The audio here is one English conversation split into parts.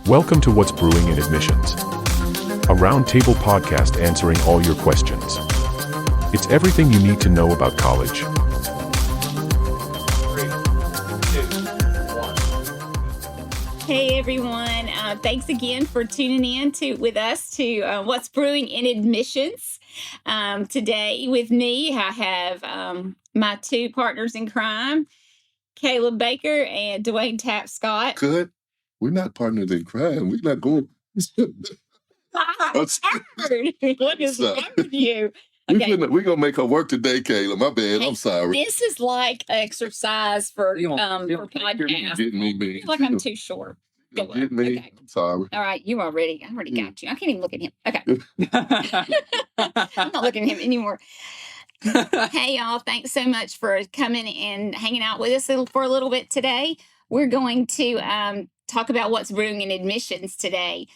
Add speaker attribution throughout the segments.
Speaker 1: Welcome to What's Brewing in Admissions, a roundtable podcast answering all your questions. It's everything you need to know about college.
Speaker 2: 3, 2, 1.
Speaker 3: Hey everyone! Thanks again for tuning in with us to What's Brewing in Admissions. Today with me, I have my two partners in crime, Caleb Baker and Dwayne Tapp Scott.
Speaker 4: Good. We're not partners in crime. We're not going.
Speaker 3: What is wrong with you? Okay.
Speaker 4: We're gonna make her work today, Kayla. My bad. I'm sorry.
Speaker 3: This is like exercise for podcast.
Speaker 4: Getting me,
Speaker 3: I feel like I'm too short. Go on.
Speaker 4: Get me.
Speaker 3: Okay.
Speaker 4: I'm sorry.
Speaker 3: All right, I already got you. I can't even look at him. Okay. I'm not looking at him anymore. Hey, y'all. Thanks so much for coming and hanging out with us for a little bit today. We're going to talk about what's brewing in admissions today.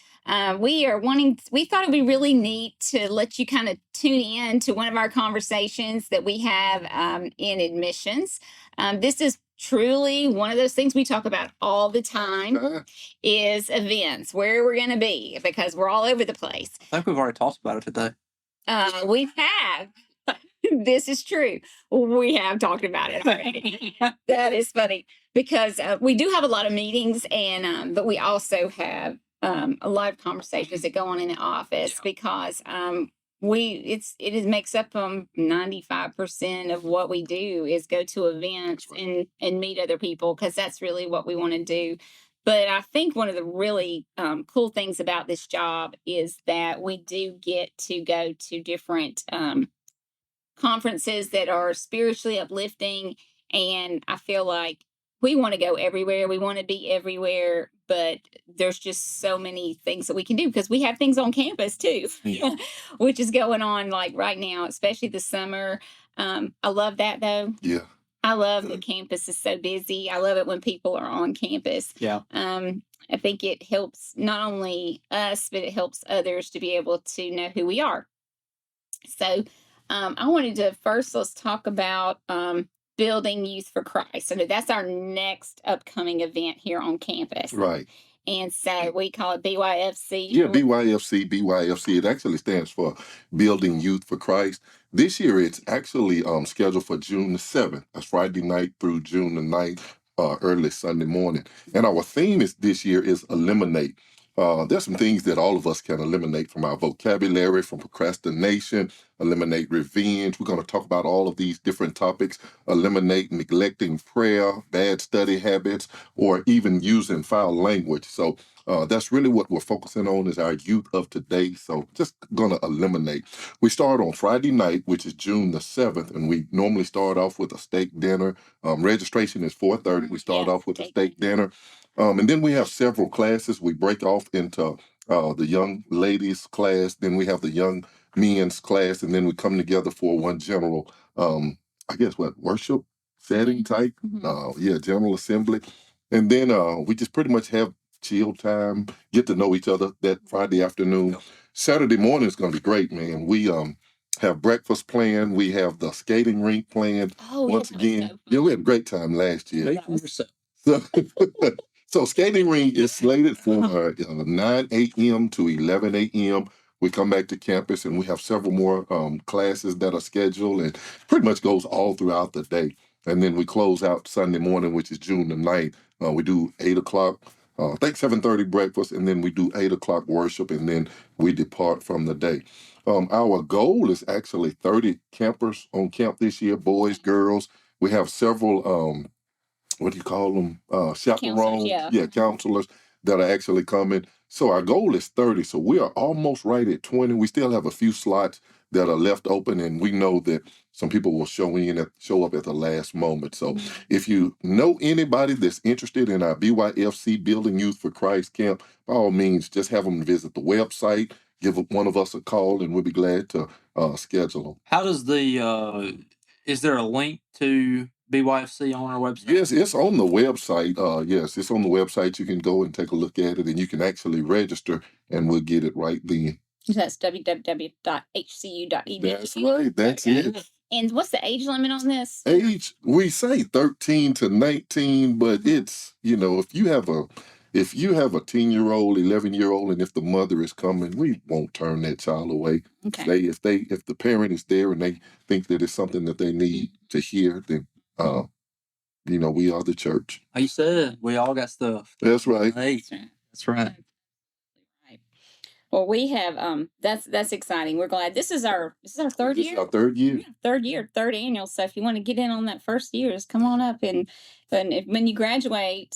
Speaker 3: We thought it'd be really neat to let you kind of tune in to one of our conversations that we have in admissions. This is truly one of those things we talk about all the time is events, where we're going to be, because we're all over the place.
Speaker 2: I think we've already talked about it today.
Speaker 3: We have. This is true. We have talked about it already. That is funny because we do have a lot of meetings, and but we also have a lot of conversations that go on in the office because it makes up 95% of what we do is go to events and meet other people, because that's really what we want to do. But I think one of the really cool things about this job is that we do get to go to different conferences that are spiritually uplifting, and I feel like we want to go everywhere. We want to be everywhere, but there's just so many things that we can do because we have things on campus too, which is going on like right now, especially the summer. I love that though.
Speaker 4: Yeah.
Speaker 3: I love that campus is so busy. I love it when people are on campus.
Speaker 2: Yeah.
Speaker 3: I think it helps not only us, but it helps others to be able to know who we are. So I wanted to let's talk about building Youth for Christ. So that's our next upcoming event here on campus.
Speaker 4: Right.
Speaker 3: And so we call it BYFC.
Speaker 4: Yeah, BYFC. It actually stands for Building Youth for Christ. This year, it's actually scheduled for June the 7th. That's Friday night through June the 9th, early Sunday morning. And our theme this year is eliminate. There's some things that all of us can eliminate from our vocabulary, from procrastination, eliminate revenge. We're going to talk about all of these different topics, eliminate neglecting prayer, bad study habits, or even using foul language. So that's really what we're focusing on is our youth of today. So just going to eliminate. We start on Friday night, which is June the 7th, and we normally start off with a steak dinner. Registration is 4:30. We start off with a steak dinner. And then we have several classes. We break off into the young ladies class, then we have the young men's class, and then we come together for one general, worship setting type, general assembly. And then we just pretty much have chill time, get to know each other that Friday afternoon. Saturday morning is going to be great, man. We have breakfast planned. We have the skating rink planned. Once again, we had a great time last year. So skating rink is slated for 9 a.m. to 11 a.m. We come back to campus and we have several more classes that are scheduled, and pretty much goes all throughout the day. And then we close out Sunday morning, which is June the 9th. We do 8 o'clock, 7:30 breakfast, and then we do 8 o'clock worship, and then we depart from the day. Our goal is actually 30 campers on camp this year, boys, girls. We have several what do you call them? Chaperones, counselors that are actually coming. So our goal is 30. So we are almost right at 20. We still have a few slots that are left open, and we know that some people will show up at the last moment. So if you know anybody that's interested in our BYFC Building Youth for Christ camp, by all means, just have them visit the website, give one of us a call, and we'll be glad to schedule them.
Speaker 2: How does is there a link to BYFC on our website?
Speaker 4: Yes, it's on the website. It's on the website. You can go and take a look at it, and you can actually register, and we'll get it right then.
Speaker 3: That's www.hcu.edu.
Speaker 4: That's right. That's it.
Speaker 3: And what's the age limit on this?
Speaker 4: Age, we say 13 to 19, but it's, if you have a If you have a 10-year-old, 11-year-old, and if the mother is coming, we won't turn that child away.
Speaker 3: Okay.
Speaker 4: If the parent is there and they think that it's something that they need to hear, then we are the church.
Speaker 2: Like you said, we all got stuff.
Speaker 4: That's right.
Speaker 2: Hey,
Speaker 3: That's right.
Speaker 2: that's right.
Speaker 3: Right. Well, we have that's exciting. We're glad this is our third
Speaker 4: This is
Speaker 3: year.
Speaker 4: our third year.
Speaker 3: Yeah, third annual. So if you want to get in on that first year, just come on up and when you graduate,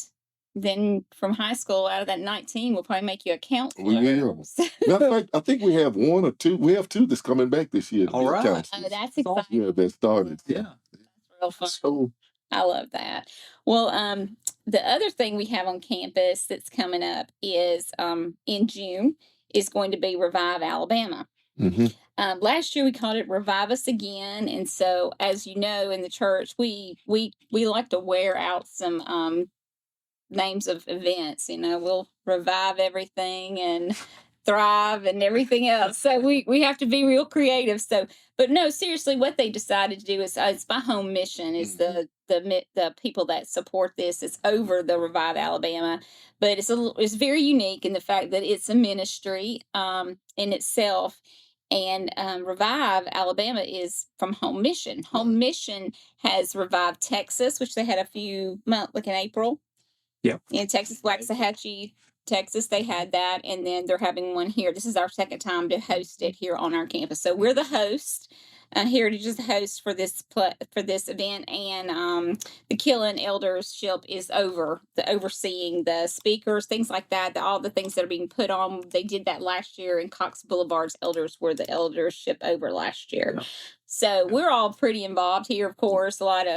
Speaker 3: then from high school out of that 19, we'll probably make you a counselor.
Speaker 4: We will. Matter of fact, I think we have one or two. We have two that's coming back this year. to
Speaker 2: All
Speaker 4: be
Speaker 2: right.
Speaker 4: counselors.
Speaker 3: Oh, that's
Speaker 2: That's awesome.
Speaker 3: exciting.
Speaker 4: Yeah, that started.
Speaker 2: Yeah.
Speaker 3: That's real fun.
Speaker 2: That's cool.
Speaker 3: I love that. Well, the other thing we have on campus that's coming up is in June is going to be Revive Alabama.
Speaker 4: Mm-hmm.
Speaker 3: Last year we called it Revive Us Again, and so as you know, in the church we like to wear out some names of events. We'll revive everything and thrive and everything else. So we have to be real creative. So, but no, seriously, what they decided to do is it's my home mission is the people that support this. It's over the Revive Alabama, but it's very unique in the fact that it's a ministry in itself. And Revive Alabama is from Home Mission. Home Mission has revived Texas, which they had a few months, like in April.
Speaker 2: Yep.
Speaker 3: In Texas, Waxahachie, Texas, they had that, and then they're having one here. This is our second time to host it here on our campus. So we're the host. Heritage is the host for this event, and the Killen Eldership is overseeing the speakers, things like that. All the things that are being put on. They did that last year, and Cox Boulevard's elders were the eldership over last year.
Speaker 2: Yeah.
Speaker 3: So we're all pretty involved here, of course. But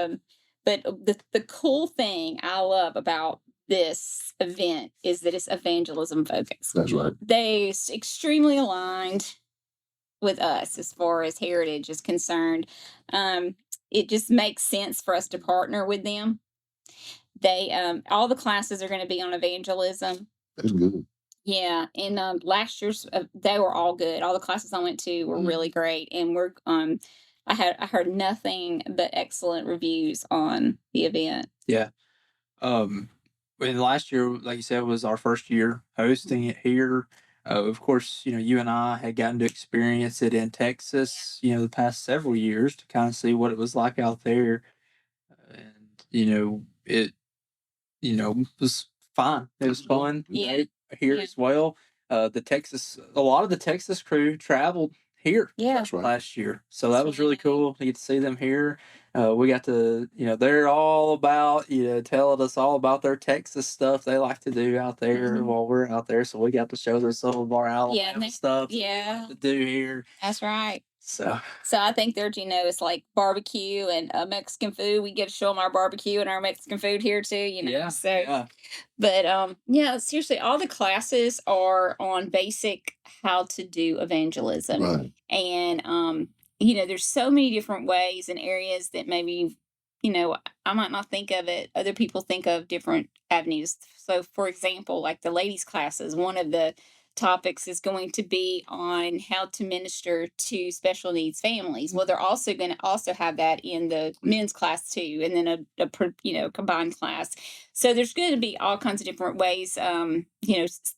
Speaker 3: the cool thing I love about this event is that it's evangelism focused.
Speaker 4: That's right.
Speaker 3: They extremely aligned with us as far as Heritage is concerned. It just makes sense for us to partner with them. They all the classes are going to be on evangelism.
Speaker 4: That's good.
Speaker 3: Yeah, and last year's they were all good. All the classes I went to were really great, and we're I heard nothing but excellent reviews on the event.
Speaker 2: Yeah. And last year, like you said, was our first year hosting it here. Of course, you and I had gotten to experience it in Texas, the past several years to kind of see what it was like out there. And, it, was fine. It was fun.
Speaker 3: Yeah.
Speaker 2: Here
Speaker 3: Yeah.
Speaker 2: as well. A lot of the Texas crew traveled here
Speaker 3: Yeah.
Speaker 4: That's right.
Speaker 2: last year. So that was really cool to get to see them here. We got to, they're all about, telling us all about their Texas stuff they like to do out there while we're out there. So we got to show them some of our Alabama stuff to do here.
Speaker 3: That's right.
Speaker 2: So
Speaker 3: I think there, it's like barbecue and Mexican food. We get to show them our barbecue and our Mexican food here too,
Speaker 2: yeah.
Speaker 3: So,
Speaker 2: Yeah.
Speaker 3: but seriously, all the classes are on basic how to do evangelism.
Speaker 4: Right.
Speaker 3: And, there's so many different ways and areas that maybe, I might not think of it. Other people think of different avenues. So, for example, like the ladies' classes, one of the topics is going to be on how to minister to special needs families. Well, they're also going to have that in the men's class too, and then a combined class. So there's going to be all kinds of different ways,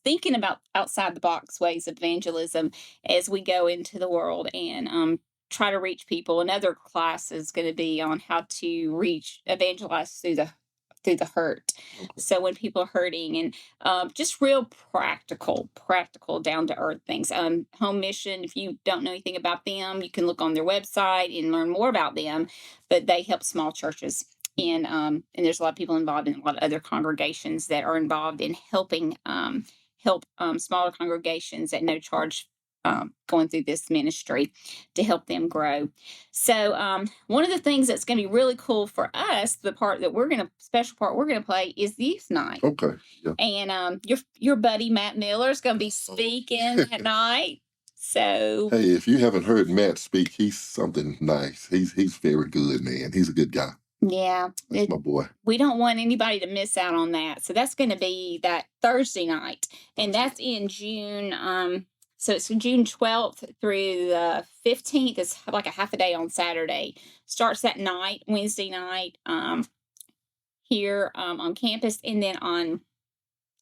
Speaker 3: thinking about outside the box ways of evangelism as we go into the world and try to reach people. Another class is going to be on how to evangelize through the hurt.
Speaker 4: Okay.
Speaker 3: So when people are hurting and just real practical down to earth things. Home Mission, if you don't know anything about them, you can look on their website and learn more about them, but they help small churches. And there's a lot of people involved in a lot of other congregations that are involved in helping help smaller congregations at no charge going through this ministry to help them grow. So one of the things that's going to be really cool for us, the special part we're going to play is the youth night.
Speaker 4: Okay. Yeah.
Speaker 3: And your buddy Matt Miller is going to be speaking that night. So
Speaker 4: Hey, if you haven't heard Matt speak, he's something nice. He's very good, man. He's a good guy.
Speaker 3: yeah,
Speaker 4: That's my boy.
Speaker 3: we don't want anybody to miss out on that. So that's going to be that Thursday night, and that's in June. So it's June 12th through the 15th. It's like a half a day on Saturday. Starts that night, Wednesday night, here on campus, and then on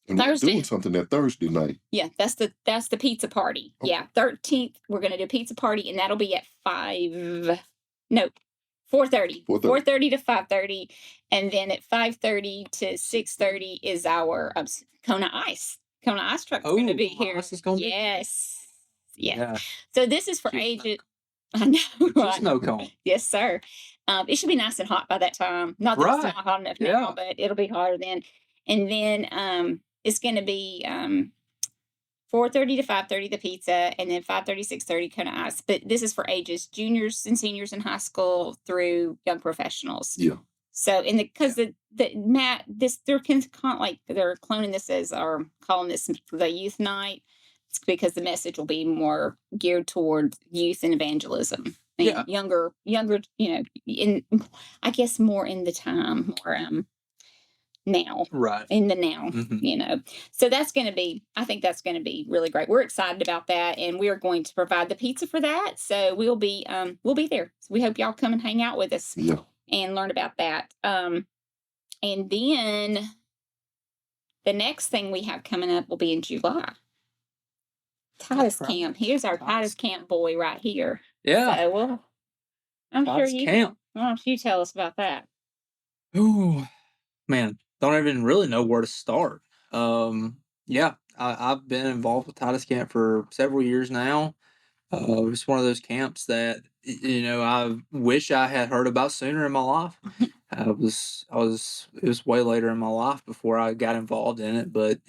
Speaker 4: And we're
Speaker 3: Thursday.
Speaker 4: doing something that Thursday night.
Speaker 3: Yeah, that's the pizza party.
Speaker 4: Okay.
Speaker 3: Yeah, 13th we're gonna do pizza party, and that'll be at 4:30. 4:30 to 5:30, and then at 5:30 to 6:30 is our Kona Ice. Kona Ice truck's going to be here.
Speaker 2: Ice is gonna be-
Speaker 3: Yes. Yeah.
Speaker 2: Yeah.
Speaker 3: So this is for
Speaker 2: Cute
Speaker 3: ages. I know,
Speaker 2: Cute
Speaker 3: right?
Speaker 2: snow cone.
Speaker 3: Yes, sir. It should be nice and hot by that time. Not that it's
Speaker 2: Right.
Speaker 3: not hot enough
Speaker 2: Yeah.
Speaker 3: now, but it'll be hotter then. And then it's going to be 4:30 to 5:30 the pizza, and then 5:30 6:30 Kona Ice. But this is for ages juniors and seniors in high school through young professionals.
Speaker 4: Yeah.
Speaker 3: So because they're they're cloning this as or calling this the youth night. It's because the message will be more geared toward youth and evangelism and
Speaker 2: Yeah.
Speaker 3: younger, in I guess more in the time, more now.
Speaker 2: Right.
Speaker 3: In the now,
Speaker 2: Mhm.
Speaker 3: So I think that's going to be really great. We're excited about that, and we are going to provide the pizza for that. So we'll be there. So we hope y'all come and hang out with us
Speaker 4: Yeah.
Speaker 3: and learn about that. And then the next thing we have coming up will be in July. Titus
Speaker 2: right.
Speaker 3: Camp. Here's our
Speaker 2: Titus
Speaker 3: Titus Camp boy right here.
Speaker 2: Yeah.
Speaker 3: So I'm sure
Speaker 2: Titus
Speaker 3: you.
Speaker 2: Camp.
Speaker 3: Why don't you tell us about that?
Speaker 2: Ooh, man, don't even really know where to start. Yeah, I've been involved with Titus Camp for several years now. It's one of those camps that I wish I had heard about sooner in my life. It was way later in my life before I got involved in it, but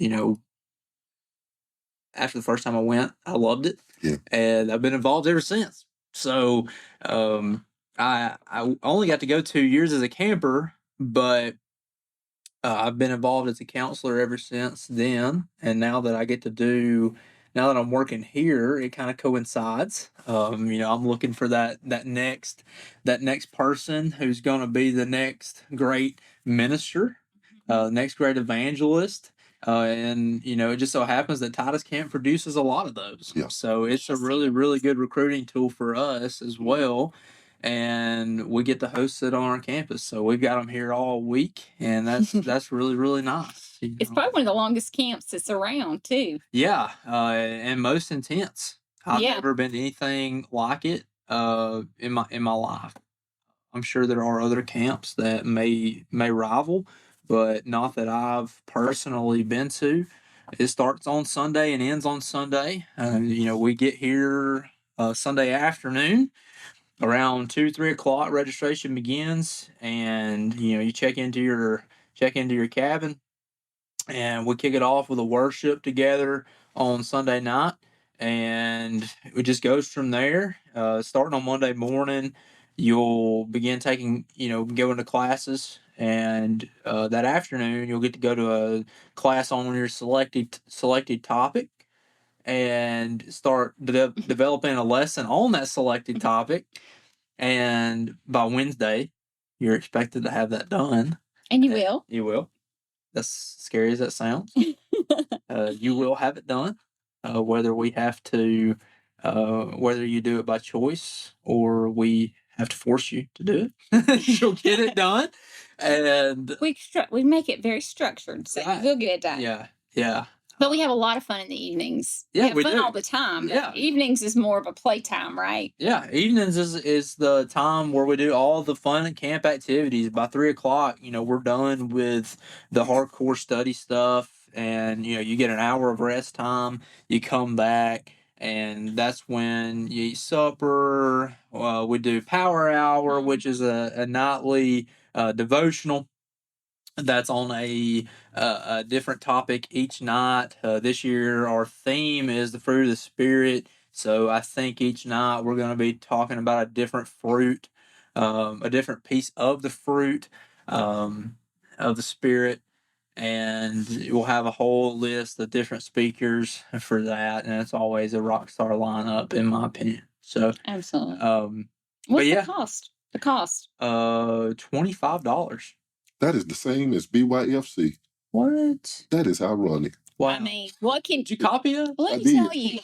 Speaker 2: after the first time I went, I loved it.
Speaker 4: Yeah.
Speaker 2: And I've been involved ever since. So I only got to go 2 years as a camper, but I've been involved as a counselor ever since then. And now that I'm working here, it kind of coincides. I'm looking for that next person who's going to be the next great minister, next great evangelist. And it just so happens that Titus Camp produces a lot of those.
Speaker 4: Yeah.
Speaker 2: So it's a really, really good recruiting tool for us as well. And we get to host it on our campus. So we've got them here all week, and that's really, really nice.
Speaker 3: It's probably one of the longest camps that's around too.
Speaker 2: Yeah, and most intense. I've
Speaker 3: Yeah.
Speaker 2: never been to anything like it in my life. I'm sure there are other camps that may rival, but not that I've personally been to. It starts on Sunday and ends on Sunday. We get here Sunday afternoon around 2-3 o'clock. Registration begins, and you check into your cabin, and we kick it off with a worship together on Sunday night, and it just goes from there. Starting on Monday morning, you'll begin taking, going to classes, and that afternoon you'll get to go to a class on your selected topic and start developing a lesson on that selected topic. And by Wednesday, you're expected to have that done.
Speaker 3: And you will.
Speaker 2: You will. That's scary as that sounds. You will have it done, whether we have to, whether you do it by choice or we have to force you to do it. You'll get it done, and
Speaker 3: We make it very structured, so
Speaker 2: Right.
Speaker 3: we'll get it done.
Speaker 2: yeah.
Speaker 3: But we have a lot of fun in the evenings.
Speaker 2: Yeah,
Speaker 3: have
Speaker 2: we
Speaker 3: fun
Speaker 2: do.
Speaker 3: all the time. but
Speaker 2: Yeah.
Speaker 3: Evenings is more of a playtime, right?
Speaker 2: Yeah, evenings is the time where we do all the fun and camp activities. By 3 o'clock, we're done with the hardcore study stuff, and you get an hour of rest time. You come back, and that's when you eat supper. We do Power Hour, which is a nightly devotional. That's on a different topic each night. This year, our theme is the fruit of the Spirit. So I think each night we're going to be talking about a different fruit, a different piece of the fruit of the Spirit. And we'll have a whole list of different speakers for that. And it's always a rock star lineup, in my opinion. So,
Speaker 3: Absolutely.
Speaker 2: but
Speaker 3: What's
Speaker 2: yeah.
Speaker 3: the cost? The cost.
Speaker 2: $25.
Speaker 4: That is the same as BYFC.
Speaker 2: What?
Speaker 4: That is ironic.
Speaker 2: Wow.
Speaker 3: I mean, what can
Speaker 2: Did you copy it?
Speaker 3: Let
Speaker 4: I
Speaker 3: me
Speaker 4: did.
Speaker 3: tell you.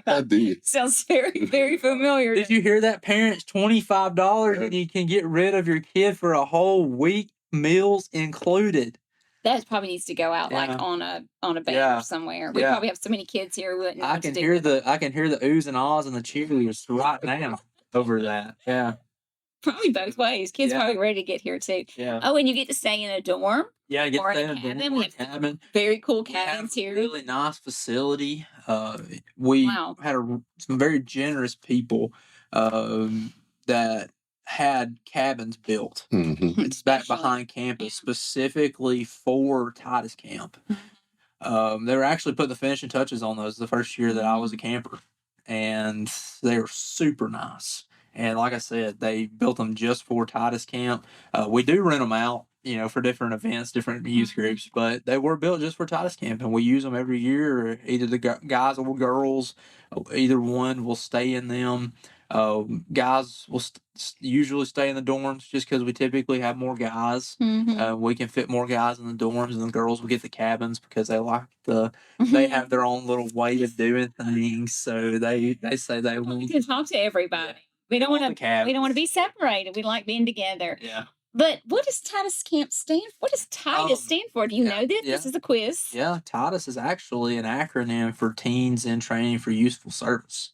Speaker 4: I did.
Speaker 3: Sounds very, very familiar.
Speaker 2: Did you hear that, parents? $25
Speaker 4: Yeah.
Speaker 2: and you can get rid of your kid for a whole week, meals included.
Speaker 3: That probably needs to go out like
Speaker 2: Yeah.
Speaker 3: on a banner
Speaker 2: Yeah.
Speaker 3: somewhere. We
Speaker 2: Yeah.
Speaker 3: probably have so many kids here we wouldn't know
Speaker 2: I
Speaker 3: what to
Speaker 2: can
Speaker 3: do
Speaker 2: hear
Speaker 3: with it.
Speaker 2: I can hear the oohs and ahs and the cheerleaders right now over that. Yeah.
Speaker 3: Probably both ways. Kids
Speaker 2: Yeah.
Speaker 3: probably ready to get here too.
Speaker 2: Yeah.
Speaker 3: Oh, and you get to stay in a dorm.
Speaker 2: Yeah, I get
Speaker 3: Or
Speaker 2: to
Speaker 3: in a
Speaker 2: stay in a
Speaker 3: cabin.
Speaker 2: dorm
Speaker 3: We
Speaker 2: or
Speaker 3: have
Speaker 2: cabin.
Speaker 3: very cool
Speaker 2: We have
Speaker 3: cabins
Speaker 2: a
Speaker 3: here.
Speaker 2: really nice facility. We
Speaker 3: Wow.
Speaker 2: had some very generous people that had cabins built.
Speaker 4: Mm-hmm.
Speaker 2: It's back
Speaker 3: Special.
Speaker 2: behind campus
Speaker 3: Yeah.
Speaker 2: specifically for Titus Camp. They were actually putting the finishing touches on those the first year that I was a camper, and they were super nice. And like I said, they built them just for Titus Camp. We do rent them out, for different events, different youth groups, but they were built just for Titus Camp, and we use them every year. Either the guys or girls, either one will stay in them. Guys will usually stay in the dorms just because we typically have more guys.
Speaker 3: Mhm.
Speaker 2: We can fit more guys in the dorms, and the girls will get the cabins because they have their own little way of doing things. So they say they
Speaker 3: We
Speaker 2: want
Speaker 3: can talk to everybody. We don't
Speaker 2: want
Speaker 3: want
Speaker 2: the
Speaker 3: to. We don't want
Speaker 2: cabins.
Speaker 3: to be separated. We like being together.
Speaker 2: Yeah.
Speaker 3: But what does Titus Camp stand? What does Titus
Speaker 2: Um,
Speaker 3: stand for? Do you
Speaker 2: yeah,
Speaker 3: know this?
Speaker 2: yeah.
Speaker 3: This is a quiz.
Speaker 2: Yeah, Titus is actually an acronym for Teens in Training for Useful Service.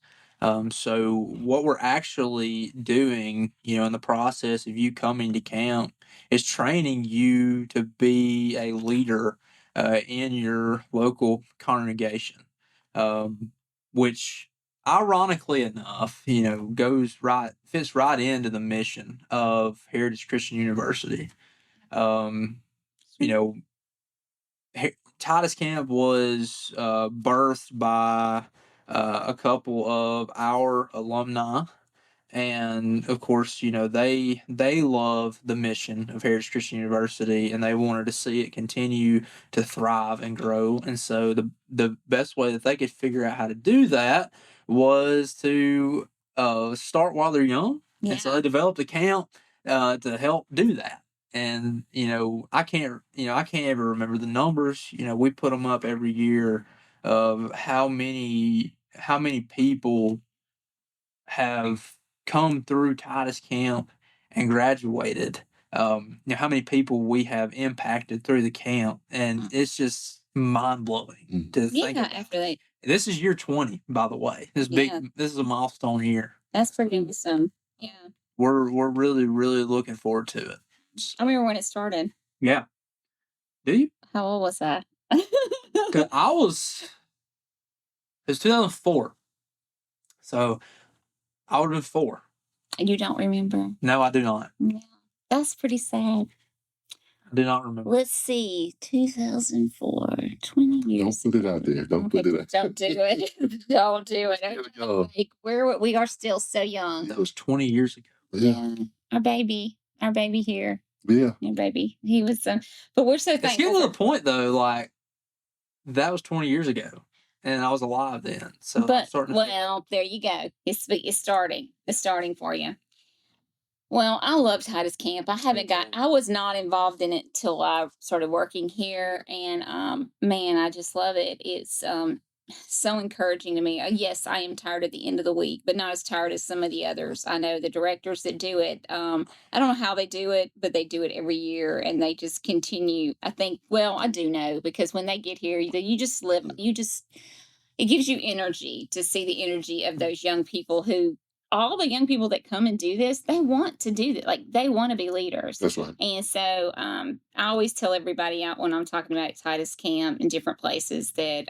Speaker 2: So what we're actually doing, in the process of you coming to camp is training you to be a leader in your local congregation, which ironically enough, fits right into the mission of Heritage Christian University. You know, Titus Camp was birthed by a couple of our alumni, and of course, they love the mission of Heritage Christian University, and they wanted to see it continue to thrive and grow. And so the best way that they could figure out how to do that was to start while they're young, and so
Speaker 3: Yeah.
Speaker 2: they developed a camp to help do that. And I can't ever remember the numbers. We put them up every year of how many people have come through Titus Camp and graduated. How many people we have impacted through the camp, and it's just mind blowing to think
Speaker 3: Yeah.
Speaker 2: about.
Speaker 3: After they.
Speaker 2: This is year 20, by the way. This
Speaker 3: Yeah.
Speaker 2: this is a milestone year.
Speaker 3: That's pretty awesome. Yeah.
Speaker 2: We're really, really looking forward to it.
Speaker 3: I remember when it started.
Speaker 2: Yeah. Do you?
Speaker 3: How old was I?
Speaker 2: 'Cause it was 2004. So I would have been 4.
Speaker 3: You don't remember?
Speaker 2: No, I do not.
Speaker 3: Yeah. That's pretty sad.
Speaker 2: I do not remember.
Speaker 3: Let's see. 2004. 20
Speaker 4: Don't
Speaker 3: years.
Speaker 4: put it out there. Don't put it out.
Speaker 3: Don't do it. Don't do it.
Speaker 4: There we go.
Speaker 3: Like, we are still so young.
Speaker 2: That was 20 years ago.
Speaker 4: Yeah.
Speaker 3: Our baby here.
Speaker 4: Yeah.
Speaker 3: Your baby. He was but we're so
Speaker 2: It's getting
Speaker 3: thankful.
Speaker 2: to the point though, like that was 20 years ago, and I was alive then. So I'm
Speaker 3: But
Speaker 2: starting to think-
Speaker 3: well, there you go. It's starting. It's starting for you. Well, I love Titus Camp. I was not involved in it till I started working here, and man, I just love it. It's so encouraging to me. Yes, I am tired at the end of the week, but not as tired as some of the others. I know the directors that do it. I don't know how they do it, but they do it every year, and they just continue. I think. Well, I do know because when they get here, you just live. It gives you energy to see the energy of those young people who. All the young people that come and do this, they want to do that. Like they want to be leaders.
Speaker 4: That's right.
Speaker 3: And so I always tell everybody out when I'm talking about Titus Camp in different places that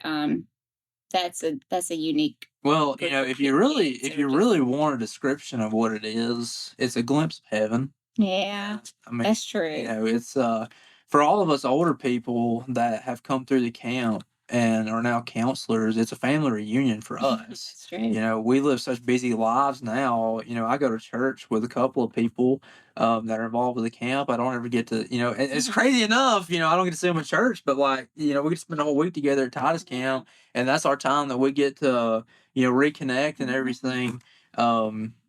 Speaker 3: that's a unique.
Speaker 2: Well,
Speaker 3: group of
Speaker 2: if you
Speaker 3: kids.
Speaker 2: really
Speaker 3: So
Speaker 2: want a description of what it is, it's a glimpse of heaven.
Speaker 3: Yeah,
Speaker 2: I mean,
Speaker 3: that's true.
Speaker 2: it's for all of us older people that have come through the camp and are now counselors, it's a family reunion for us.
Speaker 3: That's true.
Speaker 2: We live such busy lives now. I go to church with a couple of people that are involved with the camp. I don't ever get to, and it's crazy enough, I don't get to see them at church, but like, we get to spend a whole week together at Titus Camp, and that's our time that we get to, reconnect and everything.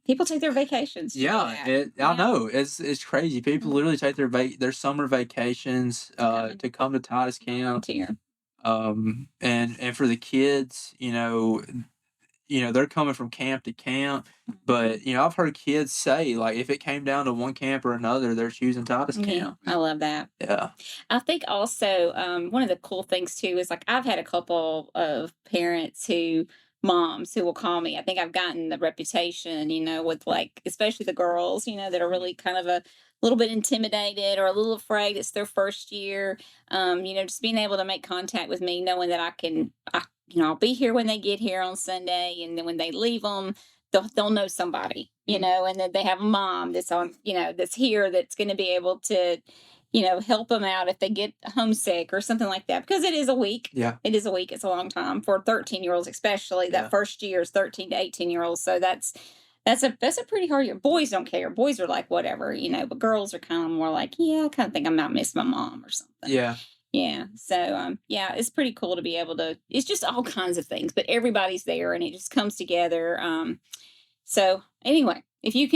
Speaker 3: People take their vacations. to do
Speaker 2: Yeah,
Speaker 3: that.
Speaker 2: I know it's crazy. People literally take their summer vacations to come to Titus Camp.
Speaker 3: Volunteer.
Speaker 2: And for the kids, they're coming from camp to camp. But, I've heard kids say, like, if it came down to one camp or another, they're choosing Titus
Speaker 3: Yeah,
Speaker 2: camp.
Speaker 3: I love that.
Speaker 2: Yeah.
Speaker 3: I think also one of the cool things too is like I've had a couple of moms who will call me. I think I've gotten the reputation, with like especially the girls, that are really kind of a little bit intimidated or a little afraid. It's their first year. Just being able to make contact with me, knowing that I'll be here when they get here on Sunday, and then when they leave them, they'll know somebody, and that they have a mom that's on, that's here, that's going to be able to, help them out if they get homesick or something like that. Because it is a week.
Speaker 2: Yeah.
Speaker 3: It is a week. It's a long time for 13-year-olds, especially. That first year is 13 to 18-year-olds. So that's a pretty hard year. Boys don't care. Boys are like, whatever, but girls are kind of more like, yeah, I kind of think I might miss my mom or something.
Speaker 2: Yeah.
Speaker 3: Yeah. So, it's pretty cool to be able to, it's just all kinds of things, but everybody's there and it just comes together. So anyway, if you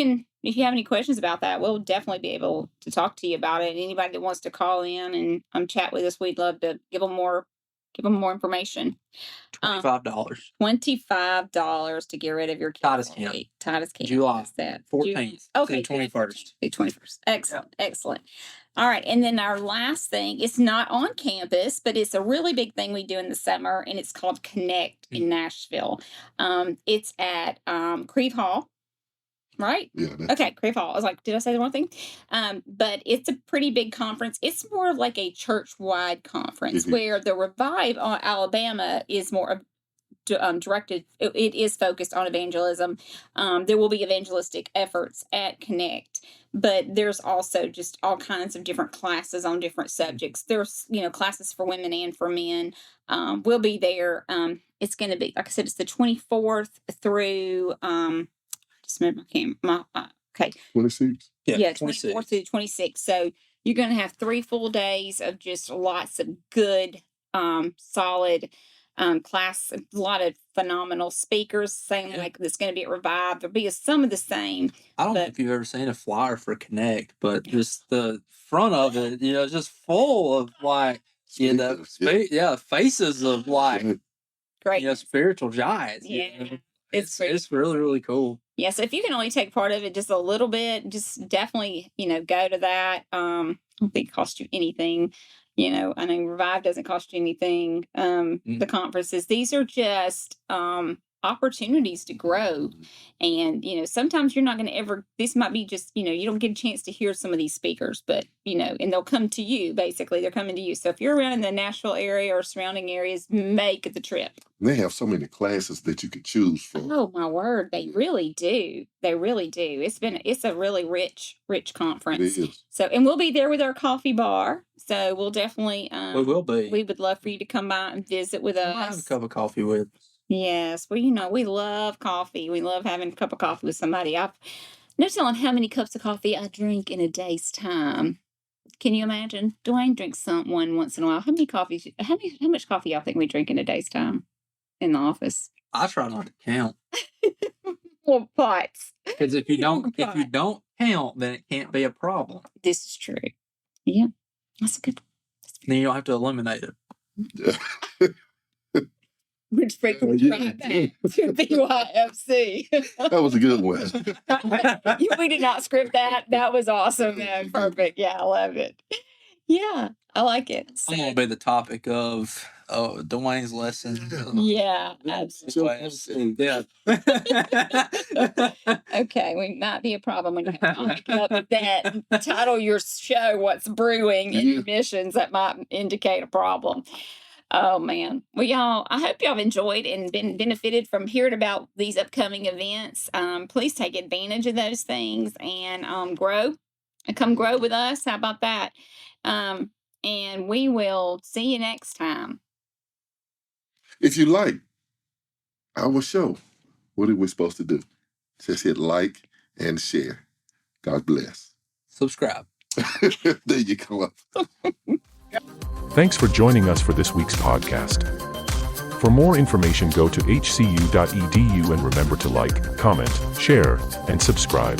Speaker 3: have any questions about that, we'll definitely be able to talk to you about it. Anybody that wants to call in and chat with us, we'd love to give them more information.
Speaker 2: $25.
Speaker 3: $25 to get rid of your
Speaker 2: Titus camp.
Speaker 3: Titus camp.
Speaker 2: July
Speaker 3: That's that.
Speaker 2: 14th.
Speaker 3: Okay.
Speaker 2: To the 21st.
Speaker 3: The 21st. Excellent. Excellent. All right. And then our last thing, it's not on campus, but it's a really big thing we do in the summer, and it's called Connect in Nashville. It's at Creve Hall. Right?
Speaker 4: Yeah.
Speaker 3: Okay, Creve Hall. I was like, did I say the wrong thing? But it's a pretty big conference. It's more of like a church-wide conference where the Revive on Alabama is more directed. It is focused on evangelism. There will be evangelistic efforts at Connect, but there's also just all kinds of different classes on different subjects. There's, classes for women and for men. We'll be there. It's going to be, like I said, it's the 24th through, just made okay.
Speaker 4: 26.
Speaker 3: Yeah, 24th through 26th. So you're going to have 3 full days of just lots of good, solid class, a lot of phenomenal speakers, saying like that's going to be at Revive. There'll be some of the same.
Speaker 2: I don't know if you've ever seen a flyer for Connect, but just the front of it, just full of like, faces of like,
Speaker 3: great,
Speaker 2: spiritual giants.
Speaker 3: Yeah.
Speaker 2: It's really, really cool.
Speaker 3: Yeah, so if you can only take part of it just a little bit, just definitely, go to that. I don't think it costs you anything. I know Revive doesn't cost you anything. The conferences, these are just opportunities to grow. And, sometimes you're not going to ever, this might be just, you don't get a chance to hear some of these speakers, but, and they'll come to you, basically. They're coming to you. So if you're around in the Nashville area or surrounding areas, make the trip.
Speaker 4: They have so many classes that you could choose from.
Speaker 3: Oh, my word. They really do. They really do. It's a really rich conference.
Speaker 4: It is.
Speaker 3: So, and we'll be there with our coffee bar. So we'll definitely,
Speaker 2: we will be.
Speaker 3: We would love for you to come by and visit with us.
Speaker 2: I'll have a cup of coffee with us.
Speaker 3: Yes. Well, we love coffee. We love having a cup of coffee with somebody. I've no telling how many cups of coffee I drink in a day's time. Can you imagine? Dwayne drinks one once in a while. How much coffee y'all think we drink in a day's time in the office?
Speaker 2: I try not to count.
Speaker 3: Well, pots.
Speaker 2: Because if you don't count, then it can't be a problem.
Speaker 3: This is true. Yeah. That's a good.
Speaker 2: Then you don't have to eliminate it.
Speaker 3: Which brings me right back to BYFC.
Speaker 4: That was a good one.
Speaker 3: We did not script that. That was awesome. Man. Perfect. Yeah, I love it. Yeah, I like it. So,
Speaker 2: I'm going to be the topic of Dwayne's lesson.
Speaker 3: Yeah, absolutely.
Speaker 2: Yeah.
Speaker 3: Okay, we might be a problem when you have to pick up that title your show, What's Brewing in Missions. That might indicate a problem. Oh, man. Well, y'all, I hope y'all have enjoyed and been benefited from hearing about these upcoming events. Please take advantage of those things and grow and come grow with us. How about that? And we will see you next time.
Speaker 4: If you like our show, what are we supposed to do? Just hit like and share. God bless.
Speaker 2: Subscribe.
Speaker 4: There you go.
Speaker 1: Thanks for joining us for this week's podcast. For more information, go to hcu.edu and remember to like, comment, share, and subscribe.